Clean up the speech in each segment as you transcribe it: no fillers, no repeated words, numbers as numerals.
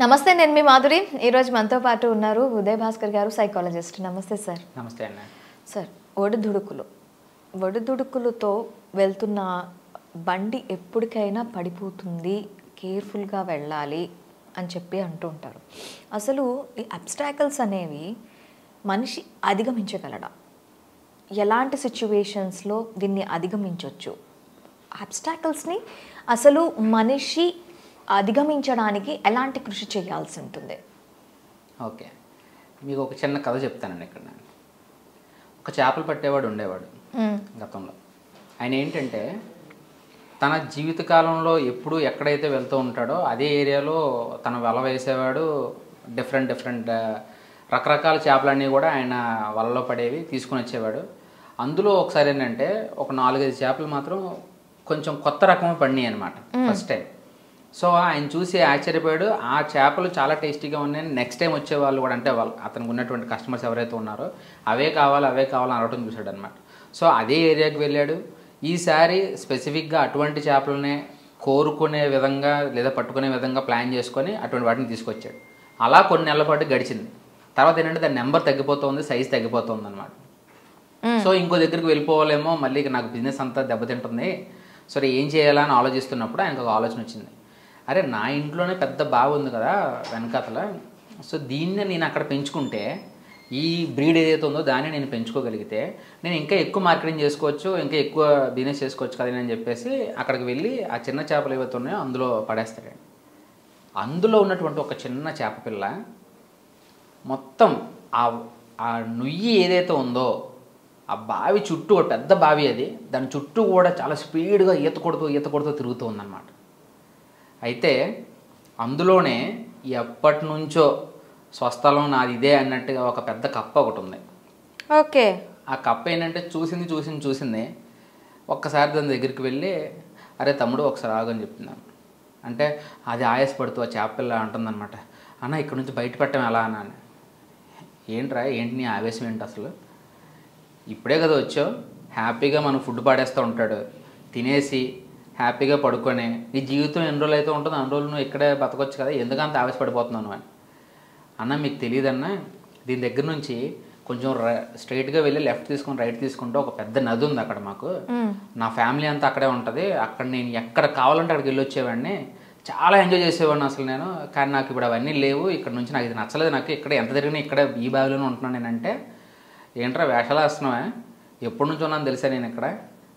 నమస్తే, నేను మీ మాధురి. ఈరోజు మనతో పాటు ఉన్నారు ఉదయ్ భాస్కర్ గారు, సైకాలజిస్ట్. నమస్తే సార్. నమస్తే అన్న. సార్, ఒడిదుడుకులతో వెళ్తున్న బండి ఎప్పటికైనా పడిపోతుంది, కేర్ఫుల్గా వెళ్ళాలి అని చెప్పి అంటూ ఉంటారు. అసలు ఈ అబ్స్టాకల్స్ అనేవి మనిషి అధిగమించగలడా? ఎలాంటి సిచ్యువేషన్స్లో దీన్ని అధిగమించవచ్చు? అబ్స్టాకల్స్ని అసలు మనిషి అధిగమించడానికి ఎలాంటి కృషి చేయాల్సి ఉంటుంది? ఓకే, మీకు ఒక చిన్న కథ చెప్తానండి. ఇక్కడ ఒక చేపలు పట్టేవాడు ఉండేవాడు గతంలో. ఆయన ఏంటంటే తన జీవితకాలంలో ఎప్పుడు ఎక్కడైతే వెళ్తూ ఉంటాడో అదే ఏరియాలో తన వల వేసేవాడు. డిఫరెంట్ రకరకాల చేపలన్నీ కూడా ఆయన వలలో పడేవి తీసుకుని వచ్చేవాడు. అందులో ఒకసారి ఏంటంటే ఒక 4-5 చేపలు మాత్రం కొంచెం కొత్త రకం పడినాయి అనమాట ఫస్ట్ టైం. సో ఆయన చూసి ఆశ్చర్యపోయాడు. ఆ చేపలు చాలా టేస్టీగా ఉన్నాయని నెక్స్ట్ టైం వచ్చే వాళ్ళు కూడా, అంటే వాళ్ళు అతనికి ఉన్నటువంటి కస్టమర్స్ ఎవరైతే ఉన్నారో అవే కావాలి అనవటం చూశాడు అనమాట. సో అదే ఏరియాకి వెళ్ళాడు. ఈసారి స్పెసిఫిక్గా అటువంటి చేపలనే కోరుకునే విధంగా లేదా పట్టుకునే విధంగా ప్లాన్ చేసుకొని అటువంటి వాటిని తీసుకొచ్చాడు. అలా కొన్ని నెలల పాటు గడిచింది. తర్వాత ఏంటంటే దాని నెంబర్ తగ్గిపోతుంది, సైజ్ తగ్గిపోతుంది అనమాట. సో ఇంకో దగ్గరికి వెళ్ళిపోవాలేమో, మళ్ళీ నాకు బిజినెస్ అంతా దెబ్బతింటుంది, సరే ఏం చేయాలా అని ఆలోచిస్తున్నప్పుడు ఆయనకు ఒక ఆలోచన వచ్చింది. అరే, నా ఇంట్లోనే పెద్ద బావి ఉంది కదా వెనకాతల, సో దీన్ని నేను అక్కడ పెంచుకుంటే, ఈ బ్రీడ్ ఏదైతే ఉందో దాన్ని నేను పెంచుకోగలిగితే నేను ఇంకా ఎక్కువ మార్కెటింగ్ చేసుకోవచ్చు, ఇంకా ఎక్కువ బిజినెస్ చేసుకోవచ్చు కదా అని చెప్పేసి అక్కడికి వెళ్ళి ఆ చిన్న చేపలు ఏవైతే ఉన్నాయో అందులో పడేస్తాడండి. అందులో ఉన్నటువంటి ఒక చిన్న చేప పిల్ల మొత్తం ఆ నుయ్యి ఏదైతే ఉందో ఆ బావి చుట్టూ, పెద్ద బావి అది, దాని చుట్టూ కూడా చాలా స్పీడ్గా ఈత కొడుతూ తిరుగుతూ ఉందన్నమాట. అయితే అందులోనే ఎప్పటి నుంచో స్వస్థలం నాది ఇదే అన్నట్టుగా ఒక పెద్ద కప్ప ఒకటి ఉంది. ఓకే. ఆ కప్ప ఏంటంటే చూసింది ఒక్కసారి దాని దగ్గరికి వెళ్ళి, అరే తమ్ముడు ఒకసారి ఆగని చెప్తున్నాను. అంటే అది ఆయాసపడుతూ ఆ చేపపిల్ల అంటుందన్నమాట, అన్న ఇక్కడ నుంచి బయట పెట్టడం ఎలా అన్న. ఏంటి నీ ఆవేశం ఏంటి అసలు? ఇప్పుడే కదా వచ్చావు, హ్యాపీగా మనం ఫుడ్ పాడేస్తూ ఉంటాడు, తినేసి హ్యాపీగా పడుకొని నీ జీవితం ఎన్ని రోజులు అయితే ఉంటుందో అన్ని రోజులు నువ్వు ఇక్కడే బతకొచ్చు కదా, ఎందుకంత ఆవేశపడిపోతున్నాను అని. అన్న మీకు తెలియదన్నా, దీని దగ్గర నుంచి కొంచెం స్ట్రైట్గా వెళ్ళి లెఫ్ట్ తీసుకొని రైట్ తీసుకుంటే ఒక పెద్ద నది ఉంది అక్కడ మాకు, నా ఫ్యామిలీ అంతా అక్కడే ఉంటుంది, అక్కడ నేను ఎక్కడ కావాలంటే అక్కడికి వెళ్ళి వచ్చేవాడిని, చాలా ఎంజాయ్ చేసేవాడిని అసలు నేను. కానీ నాకు ఇప్పుడు అవన్నీ లేవు, ఇక్కడ నుంచి నాకు ఇది నచ్చలేదు, నాకు ఇక్కడ ఎంత జరిగినా ఇక్కడ ఈ బావిలోనే ఉంటున్నాను నేనంటే, ఏంట్రా వేషాలు వేస్తున్నావా, ఎప్పటి నుంచి ఉన్నాను తెలుసా నేను ఇక్కడ,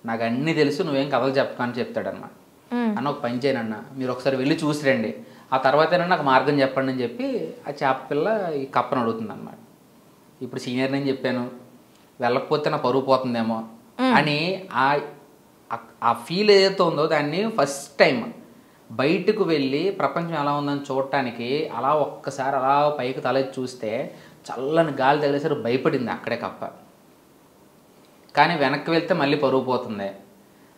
నాకు అన్నీ తెలుసు, నువ్వేం కథలు చెప్పకా అని చెప్తాడన్నమాట. అన్న ఒక పని చేయనన్న, మీరు ఒకసారి వెళ్ళి చూసి రండి, ఆ తర్వాతైనా నాకు మార్గం చెప్పండి అని చెప్పి ఆ చేప పిల్ల ఈ కప్పను అడుగుతుంది అన్నమాట. ఇప్పుడు సీనియర్ నేను చెప్పాను, వెళ్ళకపోతే నా పరువు పోతుందేమో అని ఆ ఫీల్ ఏదైతే ఉందో దాన్ని ఫస్ట్ టైం బయటకు వెళ్ళి ప్రపంచం ఎలా ఉందని చూడటానికి అలా ఒక్కసారి అలా పైకి తలెత్తి చూస్తే చల్లని గాలి తగిలేసరి భయపడింది అక్కడే కప్ప. కానీ వెనక్కి వెళ్తే మళ్ళీ పరుగు పోతుంది.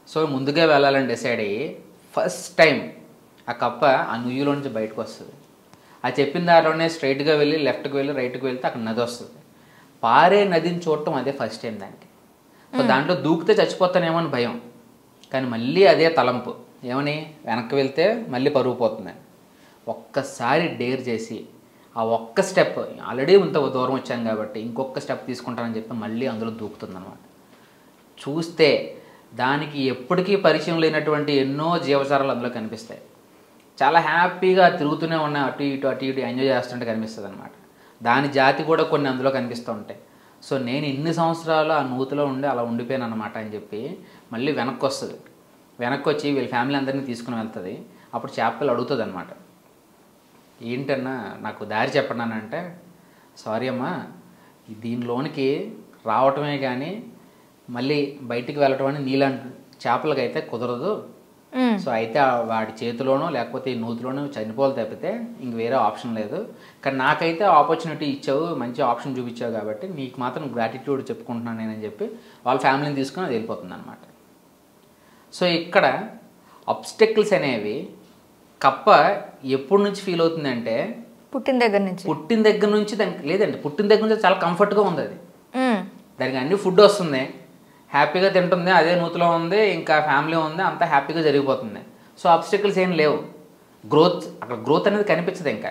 సో ముందుగా వెళ్ళాలని డిసైడ్ అయ్యి ఫస్ట్ టైం ఆ కప్ప ఆ నుయ్యిలో నుంచి బయటకు వస్తుంది. ఆ చెప్పిన దారిలోనే స్ట్రైట్గా వెళ్ళి లెఫ్ట్కి వెళ్ళి రైట్కి వెళ్తే అక్కడ నది వస్తుంది. పారే నదిని చూడటం అదే ఫస్ట్ టైం దానికి. సో దాంట్లో దూకితే చచ్చిపోతానేమో అని భయం, కానీ మళ్ళీ అదే తలంపు, ఏమని వెనక్కి వెళ్తే మళ్ళీ పరుగు పోతుంది. ఒక్కసారి డేర్ చేసి ఆ ఒక్క స్టెప్, ఆల్రెడీ ఇంత దూరం వచ్చాను కాబట్టి ఇంకొక స్టెప్ తీసుకుంటానని చెప్పి మళ్ళీ అందులో దూకుతుంది అనమాట. చూస్తే దానికి ఎప్పటికీ పరిచయం లేనటువంటి ఎన్నో జీవచారాలు అందులో కనిపిస్తాయి. చాలా హ్యాపీగా తిరుగుతూనే ఉన్నాయి, అటు ఇటు ఎంజాయ్ చేస్తుంటే కనిపిస్తుంది అనమాట. దాని జాతి కూడా కొన్ని అందులో కనిపిస్తూ ఉంటాయి. సో నేను ఇన్ని సంవత్సరాలు ఆ నూతిలో ఉండి అలా ఉండిపోయాను అనమాట అని చెప్పి మళ్ళీ వెనక్కి వస్తుంది. వెనక్కి వచ్చి వీళ్ళ ఫ్యామిలీ అందరినీ తీసుకుని వెళ్తుంది. అప్పుడు చేపలు అడుగుతుంది అనమాట, ఏంటన్నా నాకు దారి చెప్పండి అని. అంటే సారీ అమ్మా, దీనిలోనికి రావటమే కానీ మళ్ళీ బయటికి వెళ్ళటం అని నీలాంటి చేపలకైతే కుదరదు. సో అయితే వాడి చేతిలోనో లేకపోతే ఈ నూతిలోనో చనిపోవాలి తప్పితే ఇంక వేరే ఆప్షన్ లేదు. కానీ నాకైతే ఆపర్చునిటీ ఇచ్చావు, మంచి ఆప్షన్ చూపించావు కాబట్టి నీకు మాత్రం గ్రాటిట్యూడ్ చెప్పుకుంటున్నాను నేనని చెప్పి వాళ్ళ ఫ్యామిలీని తీసుకుని అది వెళ్ళిపోతుంది అనమాట. సో ఇక్కడ అబ్స్టెకిల్స్ అనేవి కప్ప ఎప్పటి నుంచి ఫీల్ అవుతుందంటే పుట్టిన దగ్గర నుంచి దానికి లేదండి, పుట్టిన దగ్గర నుంచి చాలా కంఫర్ట్గా ఉంది. అది దానికి అన్ని ఫుడ్ వస్తుంది, హ్యాపీగా తింటుంది, అదే నూతిలో ఉంది, ఇంకా ఫ్యామిలీ ఉంది, అంతా హ్యాపీగా జరిగిపోతుంది. సో అబ్స్టెకిల్స్ ఏం లేవు, అక్కడ గ్రోత్ అనేది కనిపించదు ఇంకా.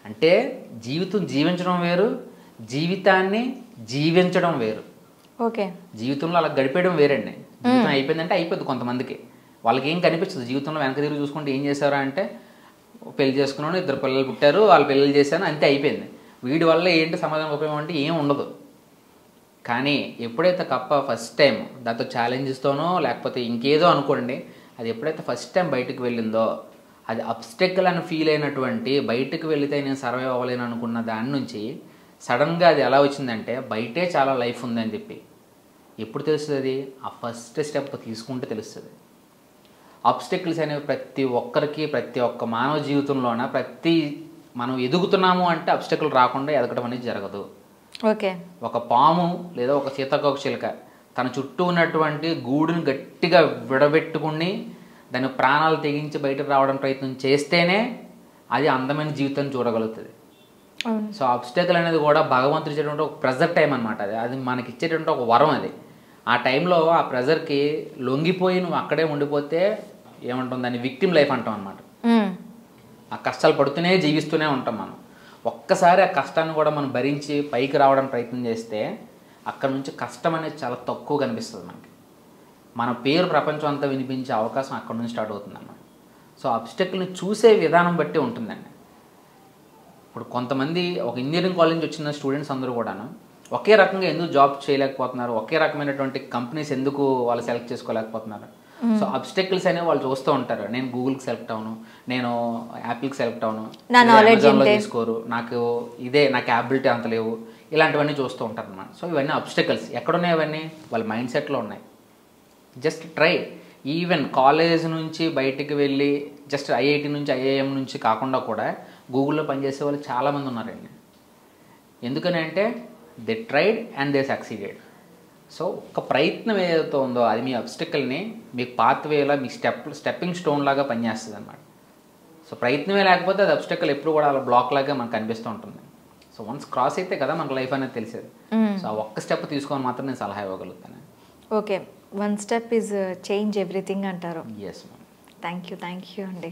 అంటే జీవితం జీవించడం వేరు, జీవితాన్ని జీవించడం వేరు. ఓకే. జీవితంలో అలా గడిపేయడం వేరండి. జీవితం అయిపోయిందంటే అయిపోద్ది. కొంతమందికి వాళ్ళకి ఏం కనిపించదు జీవితంలో. వెనక తిరిగి చూసుకుంటే ఏం చేశారా అంటే పెళ్లి చేసుకున్నాను, 2 పిల్లలు పుట్టారు, వాళ్ళు పెళ్ళిళ్ళు చేశాను, అంతే అయిపోయింది. వీడి వల్ల ఏంటి సమాధానం ఉపయోగం అంటే ఏం ఉండదు. కానీ ఎప్పుడైతే కప్ప ఫస్ట్ టైం దాంతో ఛాలెంజెస్తోనో లేకపోతే ఇంకేదో అనుకోండి, అది ఎప్పుడైతే ఫస్ట్ టైం బయటకు వెళ్ళిందో అది అబ్స్టెకల్ అని ఫీల్ అయినటువంటి, బయటకు వెళితే నేను సర్వైవ్ అవ్వలేను అనుకున్న దాని నుంచి సడన్గా అది ఎలా వచ్చిందంటే బయటే చాలా లైఫ్ ఉందని చెప్పి. ఎప్పుడు తెలుస్తుంది అది? ఆ ఫస్ట్ స్టెప్ తీసుకుంటే తెలుస్తుంది. అబ్స్టెకల్స్ అనేవి ప్రతి ఒక్కరికి, ప్రతి ఒక్క మానవ జీవితంలోన మనం ఎదుగుతున్నాము అంటే అబ్స్టెకల్ రాకుండా ఎదగడం అనేది జరగదు. ఓకే. ఒక పాము లేదా ఒక సీతాకోక చిలుక తన చుట్టూ ఉన్నటువంటి గూడుని గట్టిగా విడబెట్టుకుని దాని ప్రాణాలు తెగించి బయటకు రావడం ప్రయత్నం చేస్తేనే అది అందమైన జీవితాన్ని చూడగలుగుతుంది. సో అబ్స్టెకల్ అనేది కూడా భగవంతుడు ఇచ్చేటువంటి ఒక ప్రెజర్ టైం అనమాట. అది మనకి ఇచ్చేటువంటి ఒక వరం. అది ఆ టైంలో ఆ ప్రెజర్కి లొంగిపోయి నువ్వు అక్కడే ఉండిపోతే ఏమంటుంది, దాన్ని విక్టిమ్ లైఫ్ అంటాం అనమాట. ఆ కష్టాలు పడుతూనే జీవిస్తూనే ఉంటాం మనం. ఒక్కసారి ఆ కష్టాన్ని కూడా మనం భరించి పైకి రావడానికి ప్రయత్నం చేస్తే అక్కడ నుంచి కష్టం అనేది చాలా తక్కువ కనిపిస్తుంది మనకి. మన పేరు ప్రపంచం అంతా వినిపించే అవకాశం అక్కడ నుంచి స్టార్ట్ అవుతుంది అన్నమాట. సో అబ్స్టెకల్ని చూసే విధానం బట్టి ఉంటుందండి. ఇప్పుడు కొంతమంది ఒక ఇంజనీరింగ్ కాలేజ్ నుంచి వచ్చిన స్టూడెంట్స్ అందరూ కూడాను ఒకే రకంగా ఎందుకు జాబ్ చేయలేకపోతున్నారు, ఒకే రకమైనటువంటి కంపెనీస్ ఎందుకు వాళ్ళు సెలెక్ట్ చేసుకోలేకపోతున్నారు. సో అబ్స్టెకల్స్ అనేవి వాళ్ళు చూస్తూ ఉంటారు. నేను గూగుల్కి సెలెక్ట్ అవును, నేను యాపిల్కి సెలెక్ట్ అవును, అమెజాన్లో తీసుకోరు, నాకు క్యాపబిలిటీ అంత లేవు, ఇలాంటివన్నీ చూస్తూ ఉంటారు అన్నమాట. సో ఇవన్నీ అబ్స్టెకల్స్. ఎక్కడున్నాయి అవన్నీ? వాళ్ళ మైండ్ సెట్లో ఉన్నాయి. Just try. ఈవెన్ కాలేజ్ నుంచి బయటికి వెళ్ళి జస్ట్ ఐఐటి నుంచి ఐఐఎం నుంచి కాకుండా కూడా గూగుల్లో పనిచేసే వాళ్ళు చాలామంది ఉన్నారండి. ఎందుకని అంటే they tried and they succeeded. So ఒక ప్రయత్నం ఏదైతే ఉందో అది మీ అబ్స్టెకల్ని మీకు పాత్వేలా, మీ స్టెప్పింగ్ స్టోన్ లాగా పనిచేస్తుంది అనమాట. సో ప్రయత్నమే లేకపోతే అది అబ్స్టెకల్ ఎప్పుడు కూడా అలా బ్లాక్ లాగా మనకు కనిపిస్తూ ఉంటుంది. సో వన్స్ క్రాస్ అయితే కదా మనకు లైఫ్ అనేది తెలిసేది. సో ఆ ఒక్క స్టెప్ తీసుకొని మాత్రం నేను సలహా ఇవ్వగలుగుతాను. Okay. 1 step is change everything అంటారు. Yes ma'am. థ్యాంక్ యూ అండి.